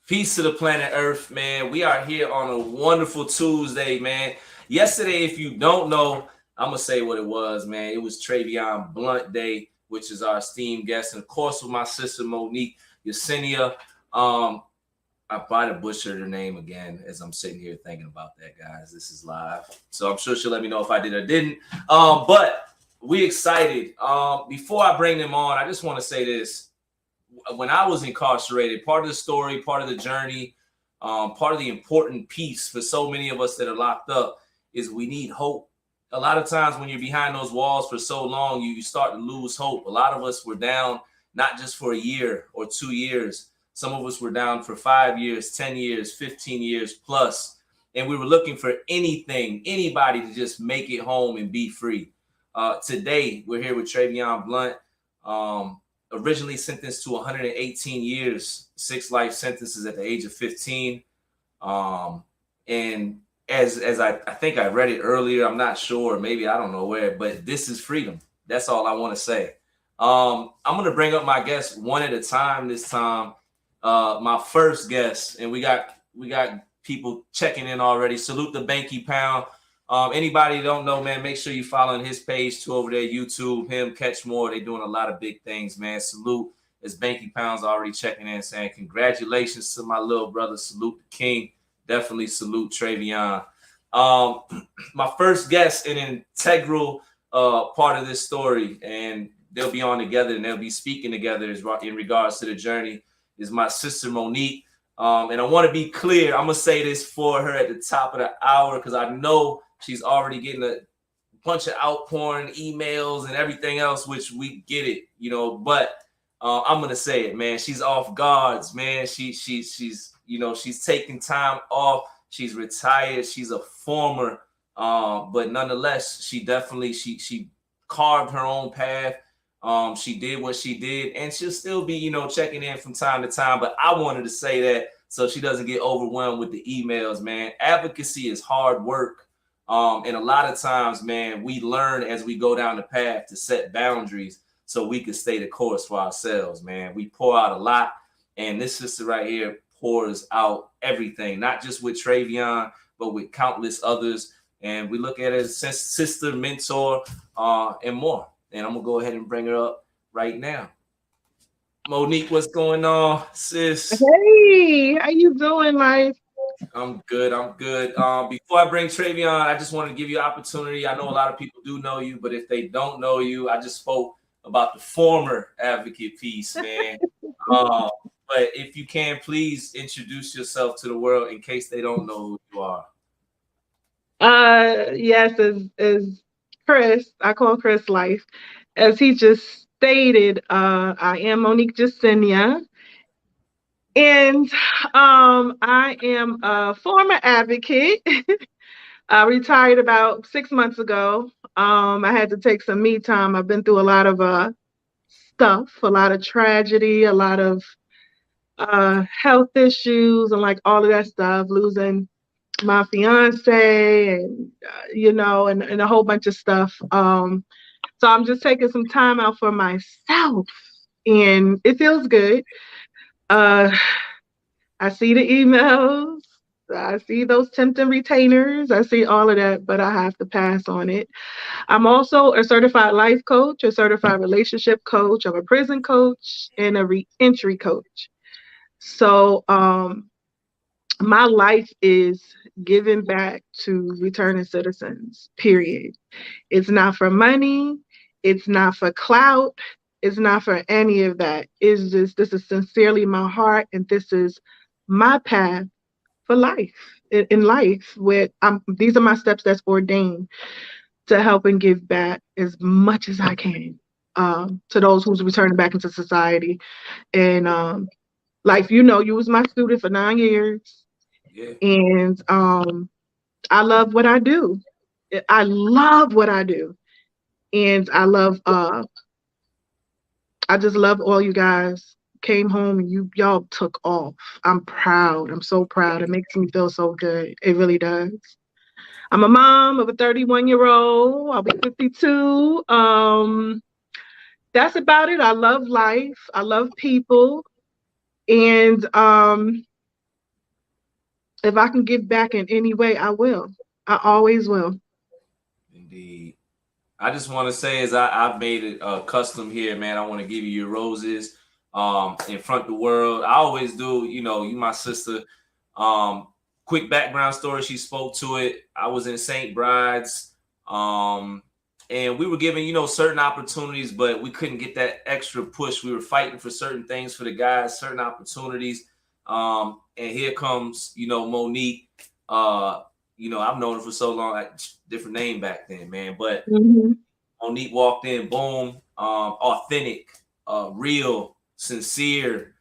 Peace to the planet Earth, man. We are here on a wonderful Tuesday, man. Yesterday, if you don't know, I'm gonna say what it was, man. It was Travion Blount Day, which is our esteemed guest, and of course with my sister Monique Yesenia. Um, I might have butchered her name again as I'm sitting here thinking about that, guys. This is live, so I'm sure she'll let me know if I did or didn't. But we excited. Before I bring them on, I just want to say this: when I was incarcerated, part of the story, part of the journey, part of the important piece for so many of us that are locked up is we need hope. A lot of times when you're behind those walls for so long, you start to lose hope. A lot of us were down not just for a year or 2 years. Some of us were down for 5 years, 10 years, 15 years plus. And we were looking for anything, anybody to just make it home and be free. Today, we're here with Travion Blount. Originally sentenced to 118 years, 6 life sentences at the age of 15. And as I think I read it earlier, I'm not sure, maybe I don't know where, but this is freedom. That's all I want to say. I'm gonna bring up my guests one at a time this time. My first guest, and we got people checking in already. Salute the Banky Pound. Anybody don't know, man, make sure you following his page too over there, YouTube, him, Catch More. They doing a lot of big things, man. Salute, as Banky Pound's already checking in saying congratulations to my little brother. Salute the king. Definitely salute Travion. Um, my first guest, an integral part of this story, and they'll be on together and they'll be speaking together in regards to the journey, is my sister Monique. And I want to be clear, I'm gonna say this for her at the top of the hour because I know she's already getting a bunch of outpouring emails and everything else, which we get it, But I'm gonna say it, man. She's off guards, man. She's taking time off. She's retired. She's a former, but nonetheless, she definitely she carved her own path. She did what she did, and she'll still be, checking in from time to time. But I wanted to say that so she doesn't get overwhelmed with the emails, man. Advocacy is hard work. And a lot of times, man, we learn as we go down the path to set boundaries so we can stay the course for ourselves, man. We pour out a lot, and this sister right here pours out everything, not just with Travion, but with countless others. And we look at it as sister, mentor, and more. And I'm gonna go ahead and bring her up right now. Monique, what's going on, sis? Hey, how you doing, life? I'm good. I'm good. Before I bring Travion, I just want to give you an opportunity. I know a lot of people do know you, but if they don't know you, I just spoke about the former advocate piece, man. Uh, but if you can, please introduce yourself to the world in case they don't know who you are. Yes, as Chris, I call Chris Life, as he just stated, I am Monique Yesenia, and I am a former advocate. I retired about 6 months ago. I had to take some me time. I've been through a lot of stuff, a lot of tragedy, a lot of health issues, and like all of that stuff, losing my fiance and and a whole bunch of stuff. So I'm just taking some time out for myself, and it feels good. uh I see the emails, I see those tempting retainers, I see all of that, but I have to pass on it. I'm also a certified life coach, a certified relationship coach, I'm a prison coach, and a reentry coach. So my life is giving back to returning citizens, period. It's not for money, it's not for clout, it's not for any of that. It's just, this is sincerely my heart, and this is my path for life. In life, where these are my steps that's ordained to help and give back as much as I can, to those who's returning back into society. And life, you was my student for 9 years, Yeah. and I love what I do. I love what I do, and I just love all you guys. Came home and y'all took off. I'm proud. I'm so proud. It makes me feel so good. It really does. I'm a mom of a 31-year-old. I'll be 52. That's about it. I love life. I love people, and if I can give back in any way, I will. I always will. Indeed. I just want to say, as I've made it custom here, man. I want to give you your roses in front of the world. I always do. You know, you my sister. Um, quick background story. She spoke to it. I was in St. Bride's, and we were given, you know, certain opportunities, but we couldn't get that extra push. We were fighting for certain things for the guys, certain opportunities. And here comes, you know, Monique. You know, I've known her for so long, like different name back then, man. But Hmm. Monique walked in, boom, authentic, real, sincere.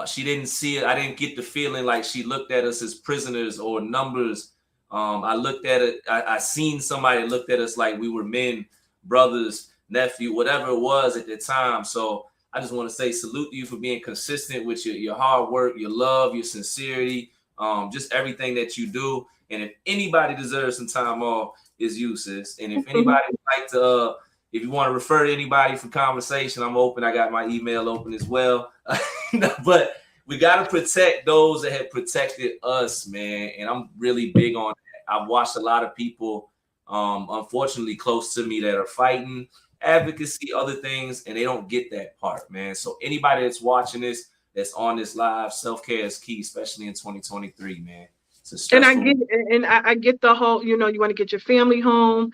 She didn't see it. I didn't get the feeling like she looked at us as prisoners or numbers. I looked at it. I seen somebody looked at us like we were men, brothers, nephew, whatever it was at the time. So I just want to say salute to you for being consistent with your hard work, your love, your sincerity, just everything that you do. And if anybody deserves some time off, is you, sis. And if anybody would like to, if you want to refer to anybody for conversation, I'm open. I got my email open as well. But we got to protect those that have protected us, man. And I'm really big on that. I've watched a lot of people, unfortunately, close to me that are fighting advocacy, other things, and they don't get that part, man. So anybody that's watching this, that's on this live, self-care is key, especially in 2023, man. It's a And I stressful. get I get the whole, you know, you want to get your family home.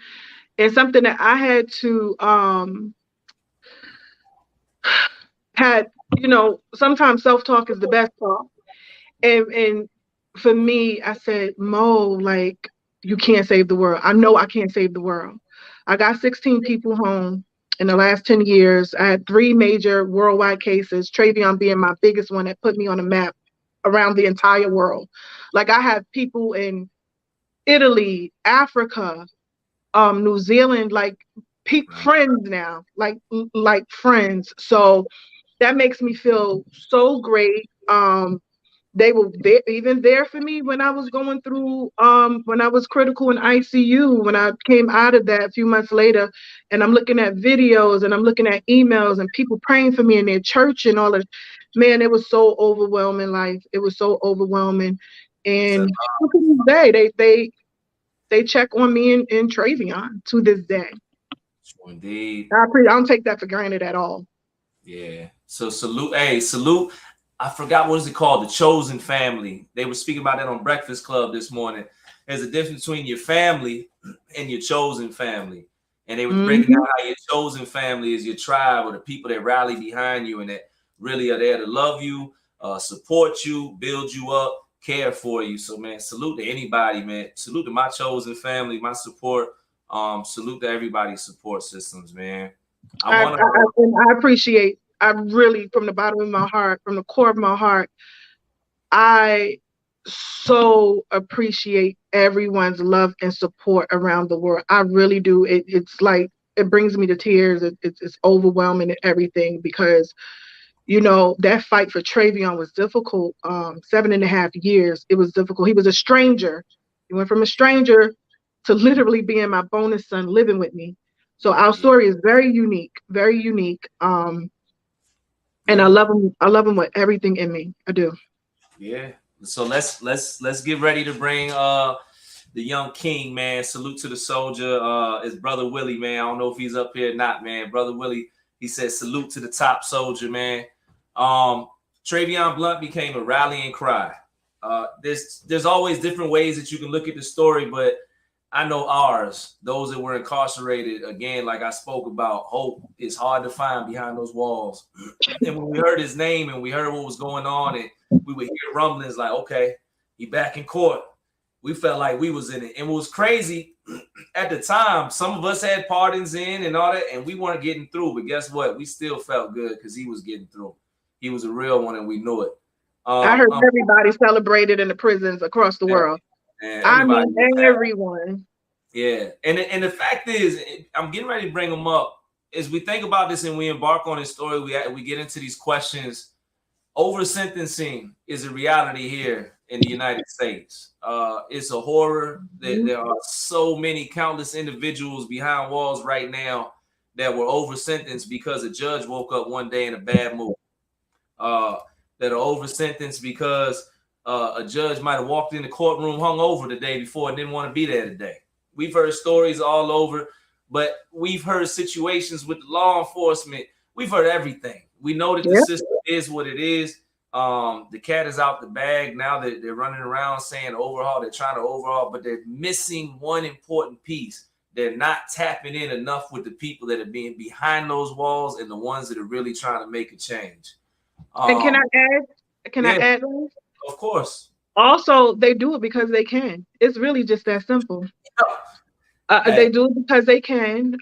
And something that I had to had, you know, sometimes self-talk is the best talk. And for me, I said, Mo, like, you can't save the world. I know I can't save the world. I got 16 people home in the last 10 years. I had 3 major worldwide cases, Travion being my biggest one that put me on a map around the entire world. Like, I have people in Italy, Africa, New Zealand, like Right. friends now, like friends. So that makes me feel so great. They were there, even there for me when I was going through, when I was critical in ICU, when I came out of that a few months later, and I'm looking at videos and I'm looking at emails and people praying for me in their church and all of, man, it was so overwhelming. Life, it was so overwhelming. It's a And to this day, they check on me in Travion to this day. indeed. I don't take that for granted at all. Yeah. So salute. Hey, salute. I forgot what is it called? The chosen family. They were speaking about that on Breakfast Club this morning. There's a difference between your family and your chosen family. And they was breaking Hmm. down how your chosen family is your tribe or the people that rally behind you and that really are there to love you, support you, build you up, care for you. So man, salute to anybody, man. Salute to my chosen family, my support. Salute to everybody's support systems, man. I I, I, want to I, and I appreciate, I really, from the bottom of my heart, from the core of my heart, I so appreciate everyone's love and support around the world. I really do. It's like, it brings me to tears. It's overwhelming and everything because, you know, that fight for Travion was difficult. 7.5 years, it was difficult. He was a stranger. He went from a stranger to literally being my bonus son living with me. So our yeah, story is very unique, very unique. And yeah. I love him with everything in me. I do. Yeah. So let's get ready to bring the young king, man. Salute to the soldier. His brother Willie, man. I don't know if he's up here or not, man. Brother Willie, he said salute to the top soldier, man. Um, Travion Blount became a rallying cry. There's always different ways that you can look at the story, but I know ours, those that were incarcerated, again, like I spoke about, hope is hard to find behind those walls. And when we heard his name and we heard what was going on, and we would hear rumblings like, okay, he back in court. We felt like we was in it. And what was crazy at the time, some of us had pardons in and all that, and we weren't getting through. But guess what? We still felt good because he was getting through. He was a real one, and we knew it. I heard Um, everybody celebrated in the prisons across the world. and I everybody mean, was happy. everyone. Yeah, and the fact is, I'm getting ready to bring them up. As we think about this and we embark on this story, we get into these questions. Over sentencing is a reality here in the United States. It's a horror that Mhm. there are so many countless individuals behind walls right now that were over sentenced because a judge woke up one day in a bad mood. Uh, that are over sentenced because a judge might have walked in the courtroom hungover the day before and didn't want to be there today. We've heard stories all over, but we've heard situations with law enforcement. We've heard everything. We know that the system is what it is. The cat is out the bag now. That they're running around saying overhaul. They're trying to overhaul, but they're missing one important piece. They're not tapping in enough with the people that are being behind those walls and the ones that are really trying to make a change. And can I add? Can I add? Of course. Also, they do it because they can. It's really just that simple. They do it because they can.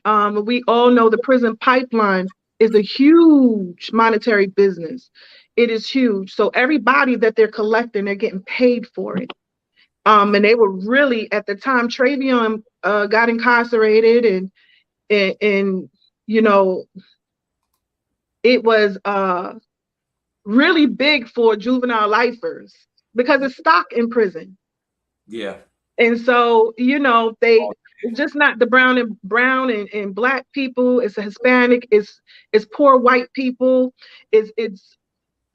We all know the prison pipeline is a huge monetary business. It is huge. So everybody that they're collecting, they're getting paid for it. And they were really, at the time Travion got incarcerated, and you know, it was really big for juvenile lifers because it's stock in prison. Yeah. And so, you know, they just not the brown and black people, it's a Hispanic, it's poor white people, it's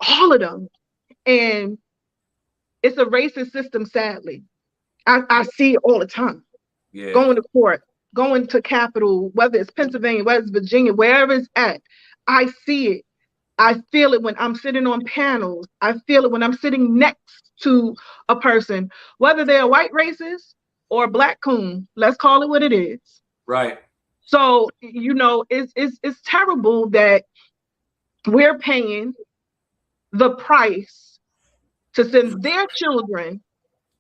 all of them. And it's a racist system, sadly. I see it all the time. Yeah. Going to court, going to Capitol, whether it's Pennsylvania, whether it's Virginia, wherever it's at, I see it. I feel it when I'm sitting on panels. I feel it when I'm sitting next to a person, whether they're a white racist or a black coon. Let's call it what it is. Right. So, you know, it's terrible that we're paying the price to send their children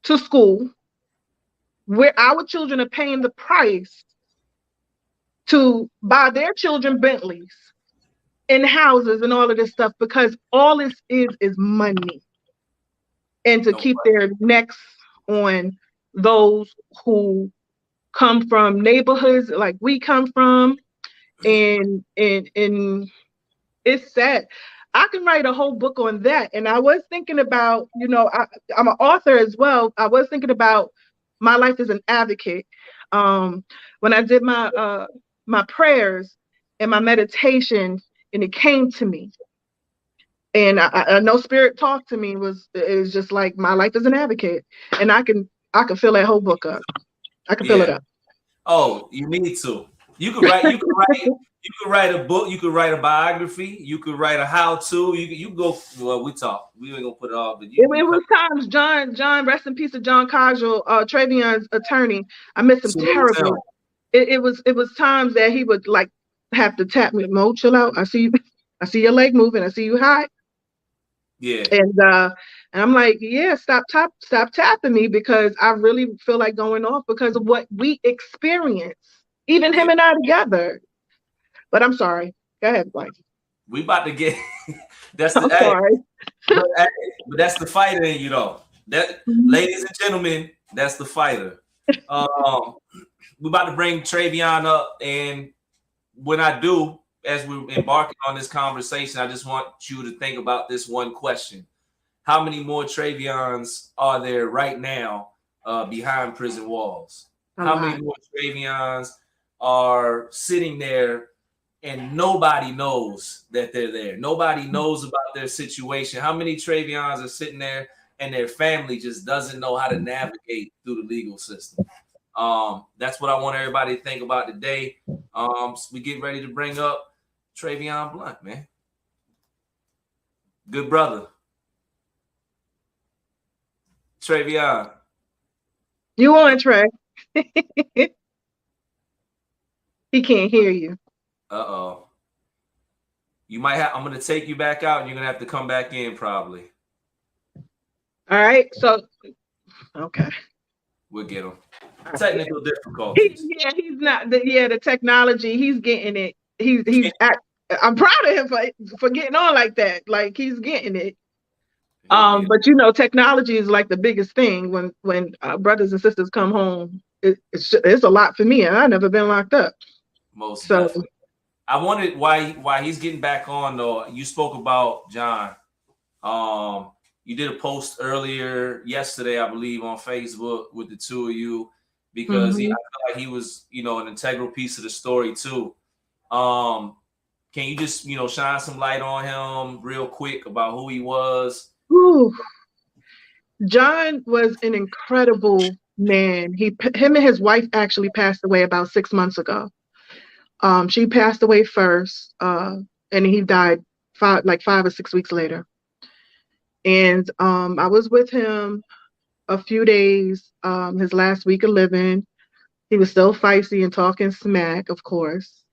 to school, where our children are paying the price to buy their children Bentleys and houses and all of this stuff, because all this is money, and to keep their necks on those who come from neighborhoods like we come from. And it's sad. I can write a whole book on that. And I was thinking about, you know, I'm an author as well. I was thinking about my life as an advocate. When I did my my prayers and my meditation, and it came to me, and I know Spirit talked to me, is just like my life as an advocate, and I can fill that whole book up. I can fill it up. Oh, you need to. You could write. You could write a book. You could write a biography. You could write a how-to. You go. Well, we talk. We ain't gonna put it all. But it was times John, rest in peace of John Cajal, Travion's attorney. I miss him terribly. It was times that he would like have to tap me. Mo, chill out. I see you. I see your leg moving. I see you high. Yeah. And I'm like, yeah, stop tapping me, because I really feel like going off because of what we experience, even him and I together. But I'm sorry. Go ahead, Blake. We about to get. That's the. I'm sorry. But that's the fighter in you, though. That, ladies and gentlemen, that's the fighter. We're about to bring Travion up, and when I do, as we're embarking on this conversation, I just want you to think about this one question: how many more Travions are there right now behind prison walls? How many more Travions are sitting there and nobody knows that they're there? Nobody knows about their situation. How many Travions are sitting there and their family just doesn't know how to navigate through the legal system? That's what I want everybody to think about today. So we get ready to bring up Travion Blount, man. Good brother. Travion. You on, Trey? He can't hear you. Uh-oh. You might have. I'm going to take you back out, and you're going to have to come back in probably. All right. So, okay. We'll get him. Technical difficulties. He's not. The technology. He's getting it. I'm proud of him for getting on like that. Like, he's getting it. But you know, technology is like the biggest thing when brothers and sisters come home. It's a lot for me, and I've never been locked up. Most definitely. I wondered why he's getting back on though. You spoke about John. You did a post earlier yesterday, I believe, on Facebook with the two of you, because I feel like he was, you know, an integral piece of the story too. Can you just, you know, shine some light on him real quick about who he was? Ooh. John was an incredible man. Him and his wife actually passed away about 6 months ago. She passed away first, and he died 5 or 6 weeks later. And I was with him a few days, his last week of living. He was still feisty and talking smack, of course,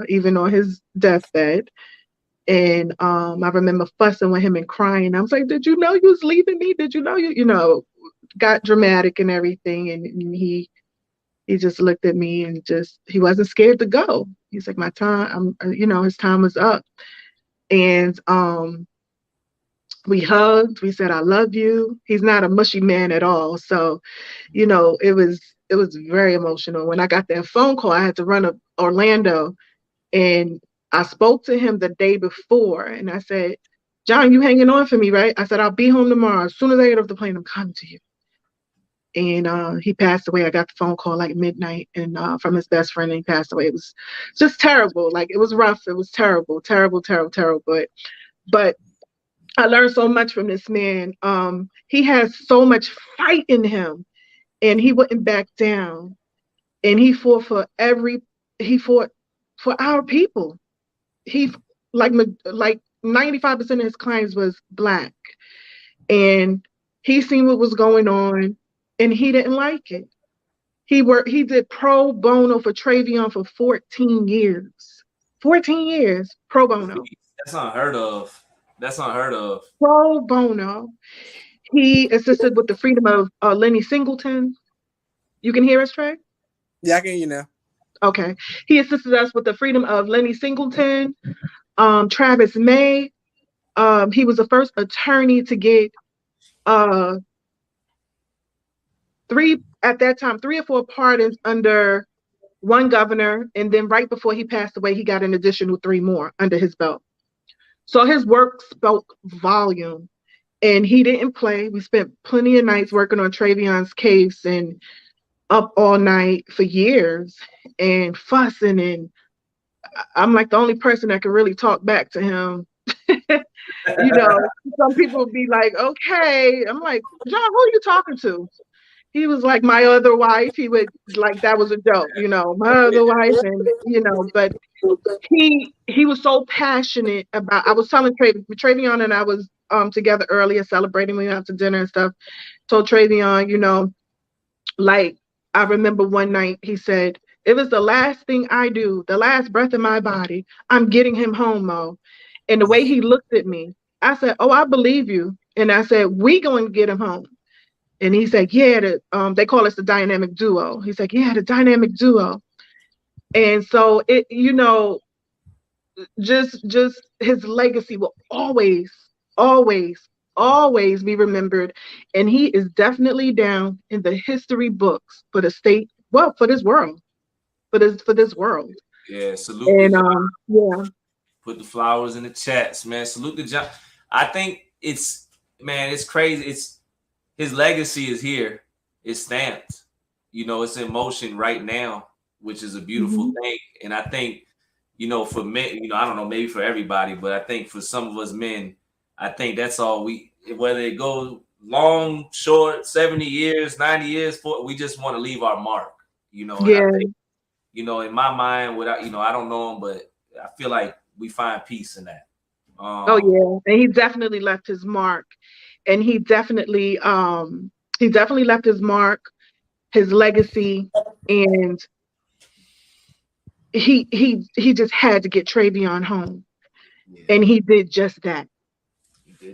even on his deathbed. And I remember fussing with him and crying. I was like, "Did you know you was leaving me? Did you know got dramatic and everything." And he just looked at me and he wasn't scared to go. He's like, "My time, his time was up." And we hugged. We said, "I love you." He's not a mushy man at all. So, it was very emotional. When I got that phone call, I had to run to Orlando, and I spoke to him the day before, and I said, "John, you hanging on for me, right?" I said, "I'll be home tomorrow. As soon as I get off the plane, I'm coming to you." And he passed away. I got the phone call like midnight, and from his best friend, and he passed away. It was just terrible. Like, it was rough. It was terrible, terrible, terrible, terrible. But I learned so much from this man. He has so much fight in him, and he wouldn't back down. And he fought for our people. He like 95% of his clients was Black, and he seen what was going on, and he didn't like it. He did pro bono for Travion for 14 years. 14 years pro bono. That's unheard of. That's unheard of. Pro bono. He assisted with the freedom of Lenny Singleton. You can hear us, Trey? Yeah, I can hear you now. Okay. He assisted us with the freedom of Lenny Singleton, Travis May. He was the first attorney to get three or four pardons under one governor, and then right before he passed away, he got an additional 3 more under his belt. So his work spoke volume, and he didn't play. We spent plenty of nights working on Travion's case and up all night for years and fussing, and I'm like the only person that can really talk back to him. Some people would be like, "Okay." I'm like, "John, who are you talking to?" He was like, "My other wife." He would, like, that was a joke, my other wife, and but he was so passionate about. I was telling Travion and I was together earlier celebrating. We went out to dinner and stuff. Told Travion, like, I remember one night he said, "It was the last thing I do, the last breath in my body. I'm getting him home, Mo." And the way he looked at me, I said, "Oh, I believe you." And I said, "We going to get him home." And he said, "Yeah, they call us the dynamic duo." He's like, "Yeah, the dynamic duo." And so it, just his legacy will always, always, always be remembered. And he is definitely down in the history books for the state, well, for this world, for this world. Yeah, salute. And yeah. Put the flowers in the chats, man. Salute to John. I think it's crazy. His legacy is here. It's stamped. It's in motion right now, which is a beautiful thing. And I think, for men, I don't know, maybe for everybody, but I think for some of us men, I think that's all whether it goes long, short, 70 years, 90 years, we just want to leave our mark, And Yeah. I think, in my mind, without, I don't know him, but I feel like we find peace in that. Oh yeah. And he definitely left his mark. And he definitely left his mark, his legacy, and he just had to get Travion home. Yeah. And he did just that.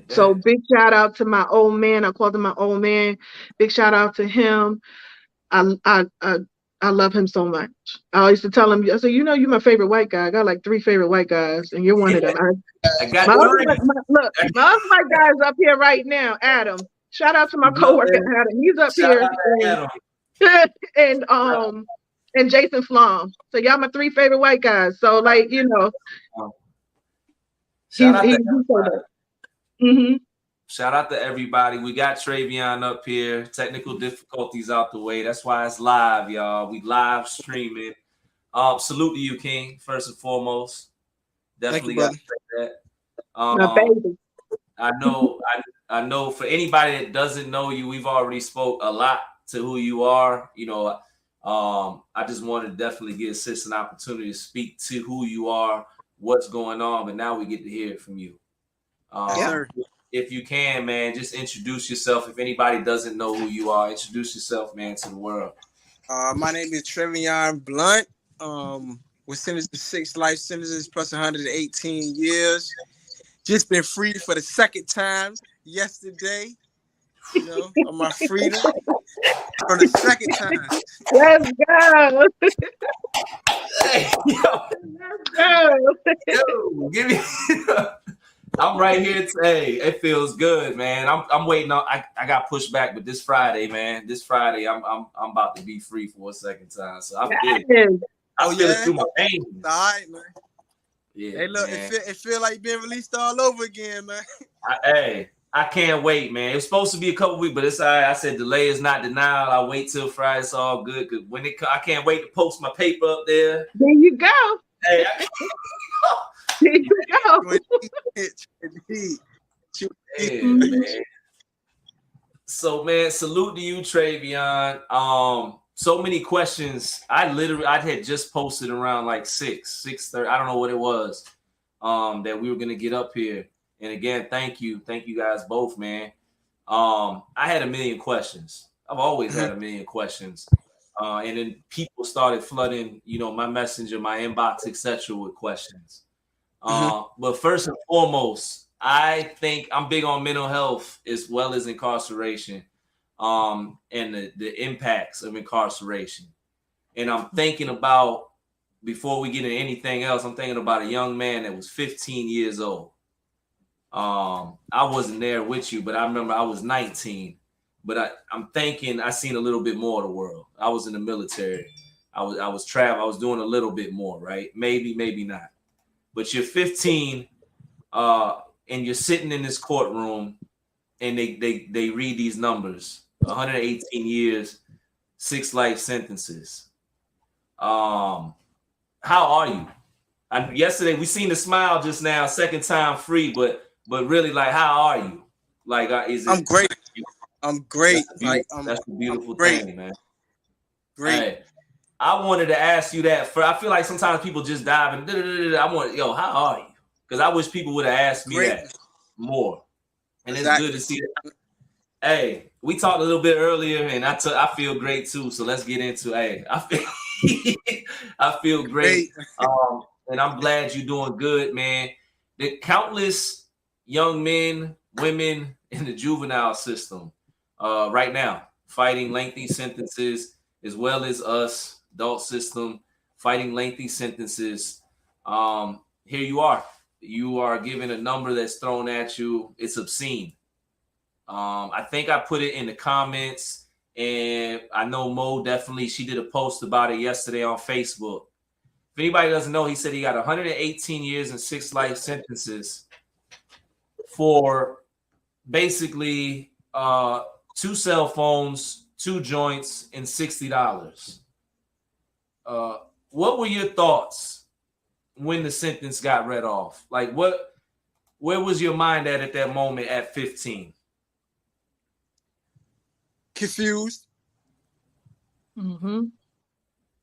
So big shout out to my old man. I called him my old man. Big shout out to him. I love him so much. I used to tell him, I said, you're my favorite white guy. I got like 3 favorite white guys, and you're one of them. I got my other white guy is up here right now, Adam. Shout out to my coworker, Adam. He's up here. And Jason Flom. So y'all my 3 favorite white guys. So, like, Shout out to everybody. Shout out to everybody. We got Travion up here. Technical difficulties out the way. That's why it's live, y'all. We live streaming. Salute to you, King, first and foremost. Definitely got to say that. My baby. I know for anybody that doesn't know you, we've already spoke a lot to who you are. I just wanted to definitely give sis an opportunity to speak to who you are, what's going on, but now we get to hear it from you. Yes, Yeah. sir. If you can, man, just introduce yourself. If anybody doesn't know who you are, introduce yourself, man, to the world. My name is Travion Blount. Was sentenced to 6 life sentences plus 118 years. Just been freed for the second time yesterday. On my freedom for the second time. Let's go. Hey, yo, Let's go. yo, give me. I'm right here today. It feels good, man. I'm waiting on. I got pushed back, but this Friday, man. This Friday, I'm about to be free for a second time. So I feel it. Yes. I feel it through my All veins. right, man. Yeah, Hey, look, man. it feel like being released all over again, man. I can't wait, man. It was supposed to be a couple weeks, but it's all right. I said delay is not denial. I'll wait till Friday. It's all good. Cause when I can't wait to post my paper up there. There you go. Hey, There you go. yeah, man. So, man, salute to you, Travion. So many questions. I had just posted around like 6:30. I don't know what it was. That we were gonna get up here. And again, thank you guys both, man. I had a million questions. I've always had a million questions. And then people started flooding, my messenger, my inbox, etc. with questions. But first and foremost, I think I'm big on mental health as well as incarceration, and the impacts of incarceration. And I'm thinking about, before we get into anything else, I'm thinking about a young man that was 15 years old. I wasn't there with you, but I remember I was 19. But I'm thinking I seen a little bit more of the world. I was in the military. I was traveling. I was doing a little bit more, right? Maybe not. But you're 15, and you're sitting in this courtroom, and they read these numbers: 118 years, 6 life sentences. How are you? Yesterday we seen the smile just now, second time free, but really, like, how are you? Like, I'm great. I'm great. That's the beautiful great. thing, man. Great. Hey, I wanted to ask you that. I feel like sometimes people just dive and I want, how are you? Because I wish people would have asked me that more. And It's good to see that. Hey, we talked a little bit earlier, and I feel great too. So let's get into. Hey, I feel great. And I'm glad you're doing good, man. The countless young men, women in the juvenile system right now fighting lengthy sentences, as well as us, adult system, fighting lengthy sentences. Here you are. You are given a number that's thrown at you. It's obscene. I think I put it in the comments, and I know Mo definitely, she did a post about it yesterday on Facebook. If anybody doesn't know, he said he got 118 years and 6 life sentences for basically 2 cell phones, 2 joints, and $60. What were your thoughts when the sentence got read off? Like, where was your mind at that moment at 15? Confused. Mm-hmm.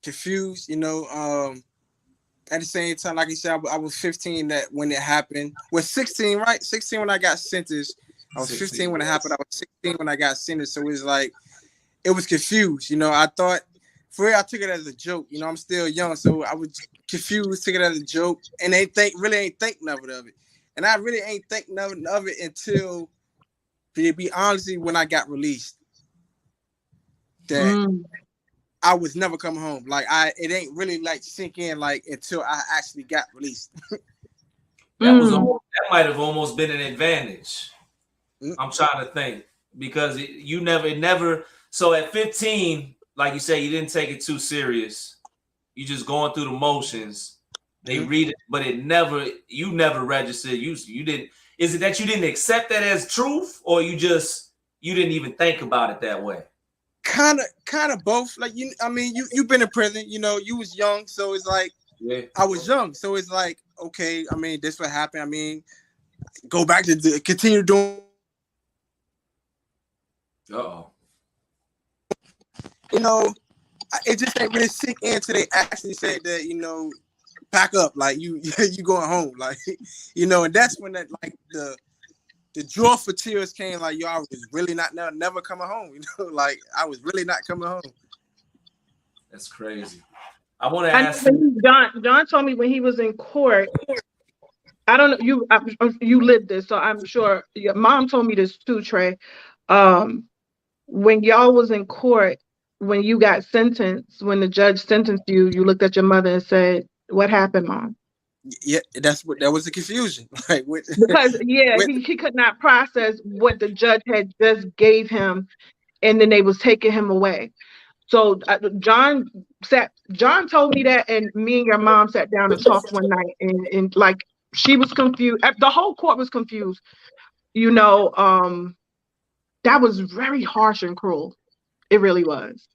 Confused, at the same time, like you said, I was 15 that when it happened. Well, 16, right? 16 when I got sentenced. I was 15 when it happened. I was 16 when I got sentenced. So it was like, it was confused. I thought, for real, I took it as a joke. I'm still young, so I was confused, took it as a joke, and really ain't think nothing of it. And I really ain't think nothing of it until, to be honest, when I got released. That I was never coming home. Like, it ain't really like sink in like until I actually got released. That might have almost been an advantage. I'm trying to think, because it never. So at 15, like you say, you didn't take it too serious. You just going through the motions. They read it, but you never registered. You didn't. Is it that you didn't accept that as truth, or you didn't even think about it that way? Kind of both. Like, you've been in prison. You was young, so it's like, I was young, so it's like, okay. This what happened. go back to continue doing. Uh-oh. You know, it just ain't really sink in until they actually said that, you know, pack up, like you going home, like, you know, and that's when that like the draw for tears came, like, yo, I was really not never coming home, you know, like I was really not coming home. That's crazy. I want to ask John told me when he was in court. I don't know, you lived this, so I'm sure your mom told me this too, Trey. When y'all was in court, when you got sentenced, when the judge sentenced you, you looked at your mother and said, "What happened, Mom?" Yeah, that was the confusion. Like because he could not process what the judge had just gave him, and then they was taking him away. So John told me that, and me and your mom sat down and talked one night, and like she was confused. The whole court was confused. You know, that was very harsh and cruel. It really was.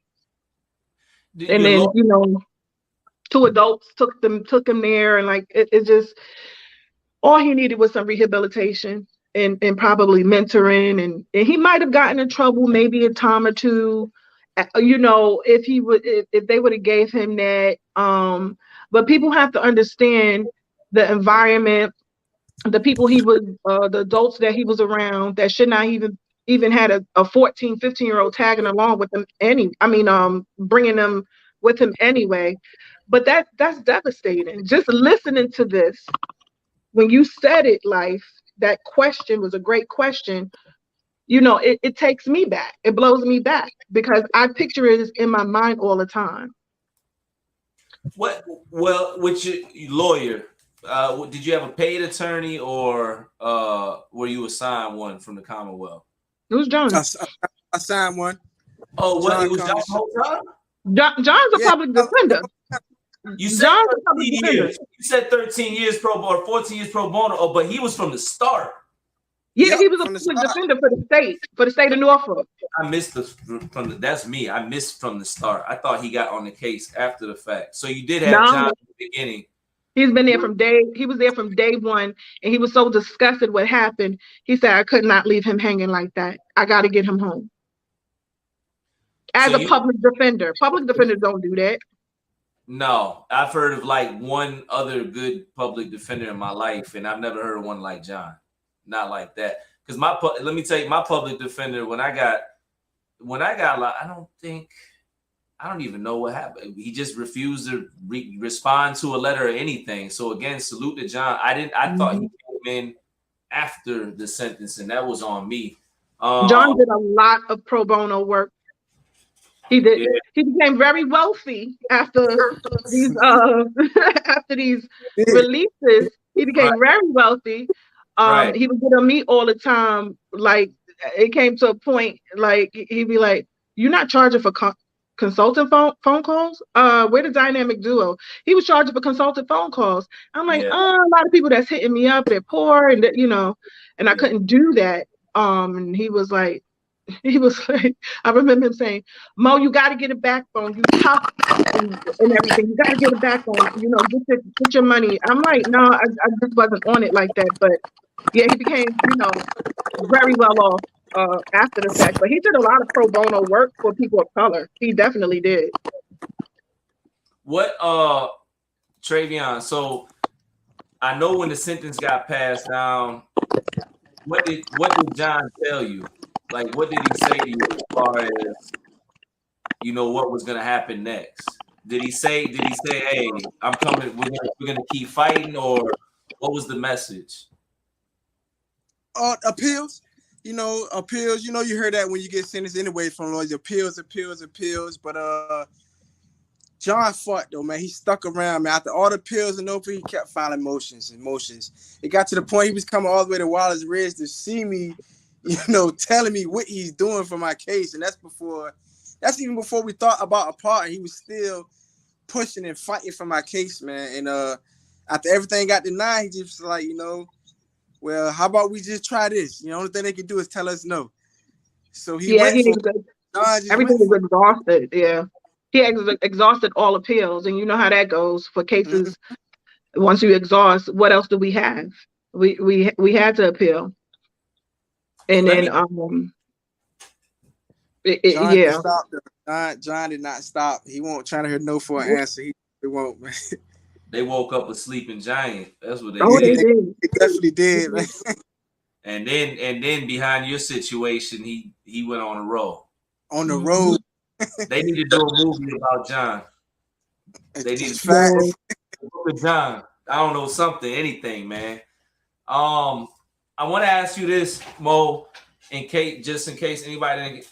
And then, you know, two adults took him there, and like it just, all he needed was some rehabilitation and probably mentoring, and he might have gotten in trouble maybe a time or two, you know, if they would have gave him that. But people have to understand the environment, the people the adults that he was around that should not even had a 14, 15-year-old tagging along with him bringing them with him anyway. But that's devastating. Just listening to this, when you said it, Life, that question was a great question. You know, it takes me back. It blows me back because I picture it in my mind all the time. Well, with your lawyer, did you have a paid attorney, or were you assigned one from the Commonwealth? It was John. I signed one. Oh, what? It was John the whole time? John's a public defender. You said 13 years. You said 13 years pro bono, 14 years pro bono. Oh, but he was from the start. Yeah, he was a public defender for the state of Norfolk. I missed that's me. I missed from the start. I thought he got on the case after the fact. So you did have John at the beginning. He's been there he was there from day one, and he was so disgusted what happened. He said, I could not leave him hanging like that. I got to get him home. As a public defender. Public defenders don't do that. No, I've heard of like one other good public defender in my life, and I've never heard of one like John. Not like that. Because let me tell you, my public defender, when I got like, I don't even know what happened. He just refused to respond to a letter or anything. So again, salute to John. I thought he came in after the sentence, and that was on me. John did a lot of pro bono work. He did. Yeah. He became very wealthy after these releases. He became very wealthy. He would get on me all the time. Like, it came to a point, like, he'd be like, "You're not charging for consultant phone calls? We're the dynamic duo." He was charging for consultant phone calls. I'm like, a lot of people that's hitting me up, they're poor, and you know, and I couldn't do that. And he was like, I remember him saying, "Mo, you got to get a backbone. You tough and everything. You got to get a backbone. You know, get your money." I'm like, no, I just wasn't on it like that. But yeah, he became, you know, very well off after the fact. But he did a lot of pro bono work for people of color. He definitely did. What, Travion? So I know when the sentence got passed down, what did John tell you? Like, what did he say to you as far as, you know, what was going to happen next? Did he say, "Hey, I'm coming, we're gonna keep fighting," or what was the message? Appeals. You know, appeals. You know, you heard that when you get sentenced anyway from lawyers. Appeals. But John fought though, man. He stuck around, man. After all the appeals and open, he kept filing motions. It got to the point he was coming all the way to Wallace Ridge to see me, you know, telling me what he's doing for my case. And that's even before we thought about a part. He was still pushing and fighting for my case, man. And after everything got denied, he just was like, you know, well, how about we just try this? You know, the only thing they can do is tell us no. So everything was exhausted. Yeah. He exhausted all appeals. And you know how that goes for cases. Once you exhaust, what else do we have? We had to appeal, and Let then me John didn't yeah. stop. John did not stop. He won't trying to hear no for an answer. He won't, man. they woke up a sleeping giant. That's what they Oh, did. they did. He definitely did, man. And then behind your situation, he went on a roll. On the Mhm. road, They need to do a movie about John. They need it's to do facts. Yeah. a book of John. I don't know, something, anything, man. I want to ask you this, Mo, just in case anybody didn't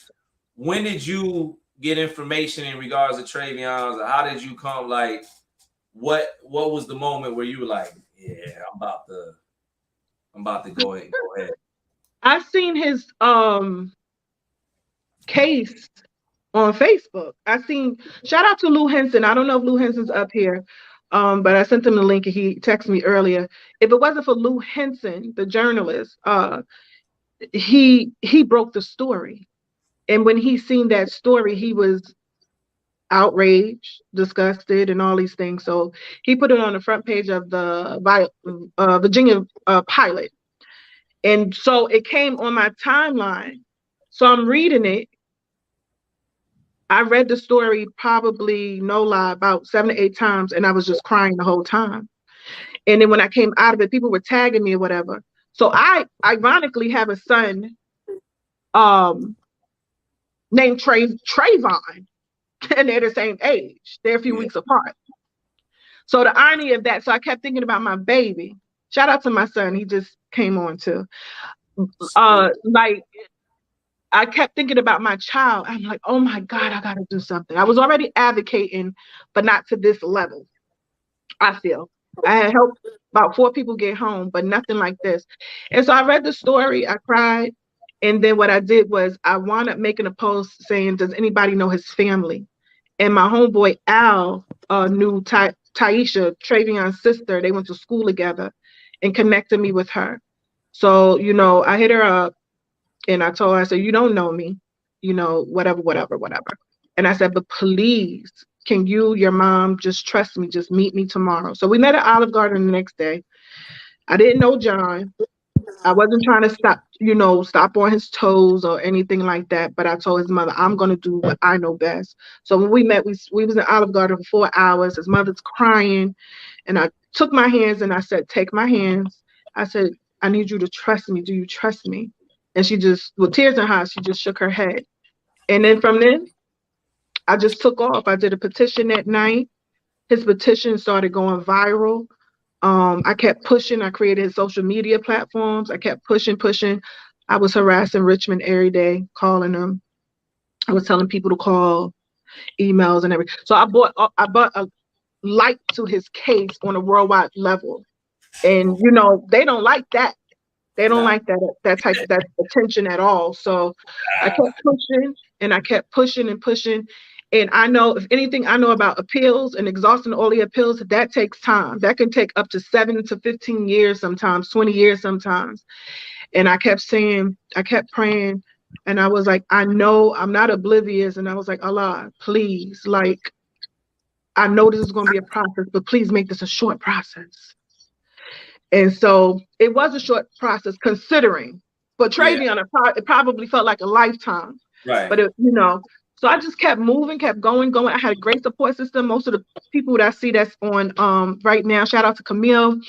when did you get information in regards to Travion's, or how did you come, like what was the moment where you were like, yeah, I'm about to go ahead. I seen his case on Facebook. I seen shout out to Lou Henson. I don't know if Lou Henson's up here. But I sent him the link and he texted me earlier. If it wasn't for Lou Henson, the journalist, he broke the story. And when he seen that story, he was outraged, disgusted, and all these things. So he put it on the front page of the Virginia Pilot. And so it came on my timeline. So I'm reading it. I read the story probably, no lie, about 7 to 8 times, and I was just crying the whole time. And then when I came out of it, people were tagging me or whatever. So I ironically have a son um, named Travion, and they're the same age. They're a few Yeah. weeks apart. So the irony of that, so I kept thinking about my baby. Shout out to my son. He just came on too. Like I kept thinking about my child. I'm like, oh my God, I gotta do something. I was already advocating, but not to this level. I feel I had helped about 4 people get home, but nothing like this. And so I read the story, I cried, and then what I did was I wound up making a post saying, "Does anybody know his family?" And my homeboy Al knew Taisha, Travion's sister. They went to school together, and connected me with her. So I hit her up and I told her, I said, "You don't know me, whatever, whatever, whatever." And I said, "But please, can you, your mom, just trust me, just meet me tomorrow." So we met at Olive Garden the next day. I didn't know John. I wasn't trying to stop on his toes or anything like that. But I told his mother, I'm gonna do what I know best. So when we met, we was in Olive Garden for 4 hours. His mother's crying, and I took my hands and I said, "Take my hands." I said, "I need you to trust me. Do you trust me?" And she just, with tears in her eyes, she just shook her head. And then from then, I just took off. I did a petition that night. His petition started going viral. I kept pushing. I created his social media platforms. I kept pushing, pushing. I was harassing Richmond every day, calling them. I was telling people to call, emails, and everything. So I bought a light to his case on a worldwide level, and they don't like that. They don't Nah. like that attention at all. So I kept pushing and I kept pushing and pushing. And I know, if anything I know about appeals and exhausting all the appeals, that takes time. That can take up to 7 to 15 years sometimes, 20 years sometimes. And I kept saying, I kept praying, and I was like, I know I'm not oblivious. And I was like, Allah, please, like, I know this is going to be a process, but please make this a short process. And so it was a short process considering, but Yeah. Travion, it probably felt like a lifetime. Right. But so I just kept moving, kept going. I had a great support system. Most of the people that I see that's on right now, shout out to Camille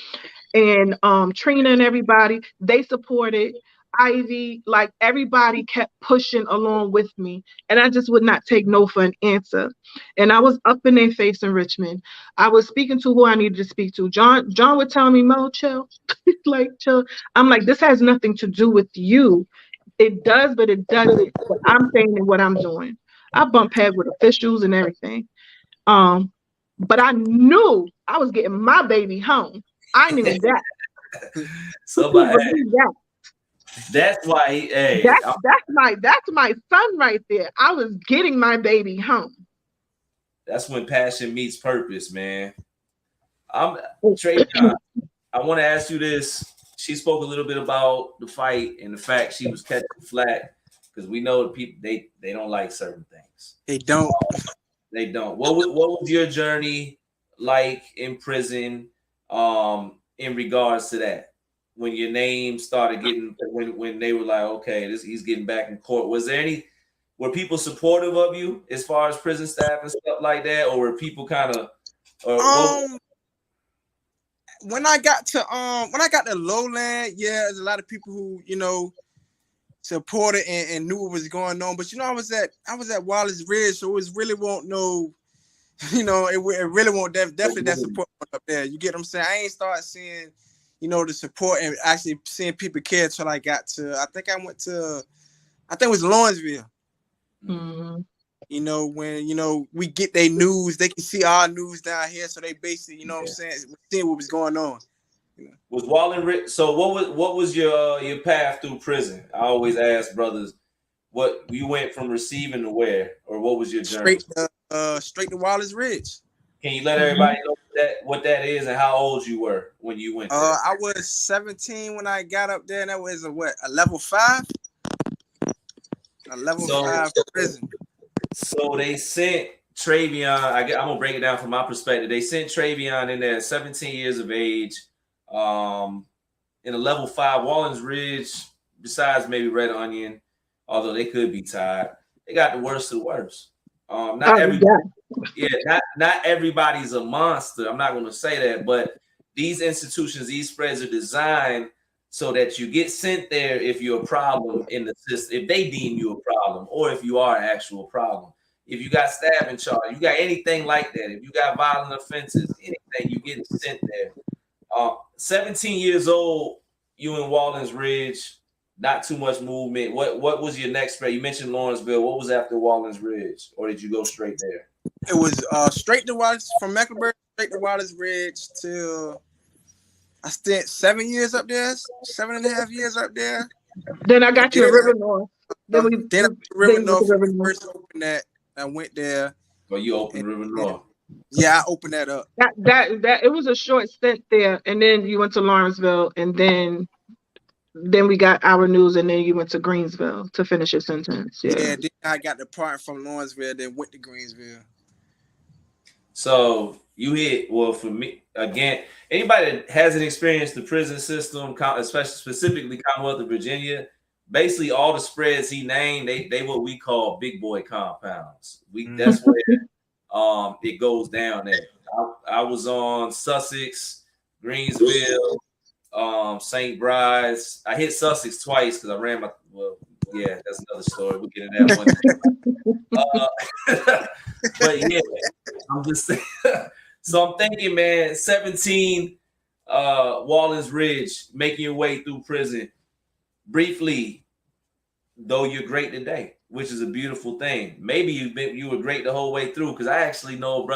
and Trina and everybody, they supported Ivy. Like, everybody kept pushing along with me, and I just would not take no for an answer. And I was up in their face in Richmond. I was speaking to who I needed to speak to. John would tell me, "Mo, chill." Like, chill. I'm like, this has nothing to do with you. It does, but it doesn't. What I'm saying and what I'm doing. I bump head with officials and everything. Um, but I knew I was getting my baby home. I knew that. Somebody, Believe that. that's why That's my son right there. I was getting my baby home. that's when passion meets purpose, man. Travion, I want to ask you this. She spoke a little bit about the fight and the fact she was catching flack, because we know the people, they don't like certain things. They don't. They don't. What was your journey like in prison in regards to that? when your name started getting when they were like, okay, he's getting back in court? Were people supportive of you as far as prison staff and stuff like that, or were people kind of when I got to Lowland, yeah, there's a lot of people who, you know, supported and knew what was going on. But you know, I was at Wallace Ridge, so it was really won't know, you know, it really won't definitely that support up there. You get what I'm saying? I ain't start seeing, you know, the support and actually seeing people care till I got to, I think it was Lawrenceville. Mm-hmm. You know, when, you know, we get their news, they can see our news down here, so they basically, you know what I'm saying, seeing what was going on. Was Wallen Rich? So what was your path through prison? I always ask brothers, what you went from receiving to where, or what was your journey? Straight to Wallace Ridge. Can you let everybody know what that is and how old you were when you went there? I was 17 when I got up there, and that was a level 5? A level 5 prison. So they sent Travion. I'm gonna break it down from my perspective. They sent Travion in there at 17 years of age, in a level 5. Wallace Ridge, besides maybe Red Onion, although they could be tied, they got the worst of the worst. Not everybody's a monster. I'm not gonna say that, but these institutions, these spreads are designed so that you get sent there if you're a problem in the system, if they deem you a problem, or if you are an actual problem. If you got stabbing charge, you got anything like that, if you got violent offenses, anything, you get sent there. 17 years old, you in Wallace Ridge, not too much movement. What was your next spread? You mentioned Lawrenceville. What was after Wallace Ridge, or did you go straight there? It was straight to Wallace, from Mecklenburg, straight to Wallace Ridge till I spent 7 years up there, 7.5 years up there. Then I got you in River North. River North first opened that. I went there. Well, you opened River North. Yeah, I opened that up. That it was a short stint there, and then you went to Lawrenceville, and then we got our news, and then you went to Greensville to finish your sentence. Yeah, then I got the part from Lawrenceville, then went to Greensville. So you hit, well, for me, again, anybody that hasn't experienced the prison system, especially specifically Commonwealth of Virginia, basically all the spreads he named, they what we call big boy compounds. That's where it goes down there. I was on Sussex, Greensville, St. Bride's. I hit Sussex twice because I ran my, yeah, that's another story. We'll get into that one. But yeah, I'm just saying. So I'm thinking, man, 17, Wallace Ridge, making your way through prison. Briefly, though you're great today, which is a beautiful thing. Maybe you were great the whole way through, because I actually know, brother.